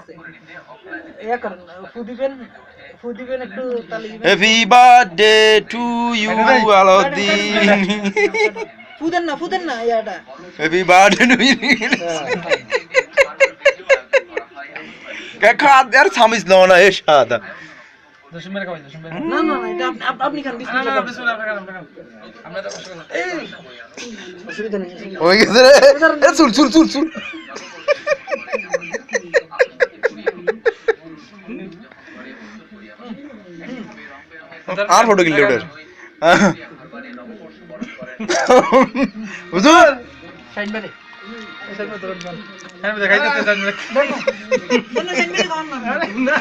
আছে ইয়া করেন ফু দিবেন একটু তালি দিবেন happy birthday to you Alauddin ফু দেন না ইয়াটা হ্যাপি বার্থডে টু ইউ কে খাদ यार समझ लो ना ये शादा দশম মেরে খাওয়াই দশম মেরে না না না এটা আপনি খান না না বিসমিল্লাহ বিসমিল্লাহ খান আমরা তো কষ্ট করি এই অসুবিধা নেই ওই গেছে রে এ চুল আর ফটো ক্লিক ওটার হুজুর সাইড মেরে হ্যাঁ দেখাইতে চাই না সাইড মেরে খান না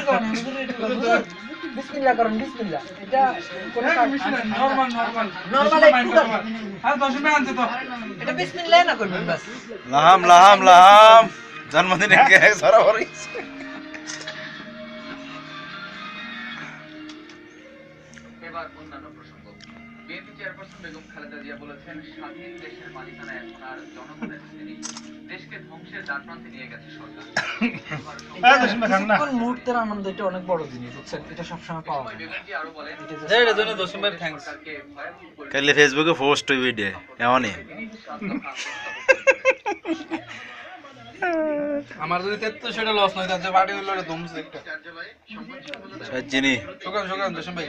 বিসমিল্লাহ করেন বিসমিল্লাহ এটা কোন নরমাল নরমাল একটু আর দশম মে আনতে তো এটা বিসমিল্লাহ না করবেন বাস লাহাম জন্মদিনে কেক সারা ভরি এবার অন্যান্য প্রসঙ্গ বিএনপি চেয়ারপারসন বেগম খালেদা জিয়া বলেছেন স্বাধীন দেশের মালিকানা এখন আর জনগণের হাতে নেই দেশকে ধ্বংসের দ্বারপ্রান্তে নিয়ে গেছে সরকার কোন মুহূর্তের আনন্দ এটা অনেক বড় জিনিস বুঝছেন এটা সবসময় পাওয়া যায় বেগমজি আরো বলেন এর জন্য দশম মেরে থ্যাঙ্কস সরকারকে ভয়াবহ পরিস্থিতি কালে ফেসবুকে পোস্ট হই ভিডিও এমনই আমার যদি 3300 টা লস নয় তাহলে বাড়ি হইলো রে দমছে একটা কার্যালয়ে সংবাদ সম্মেলনে সজ্জিনী শুকান দশম ভাই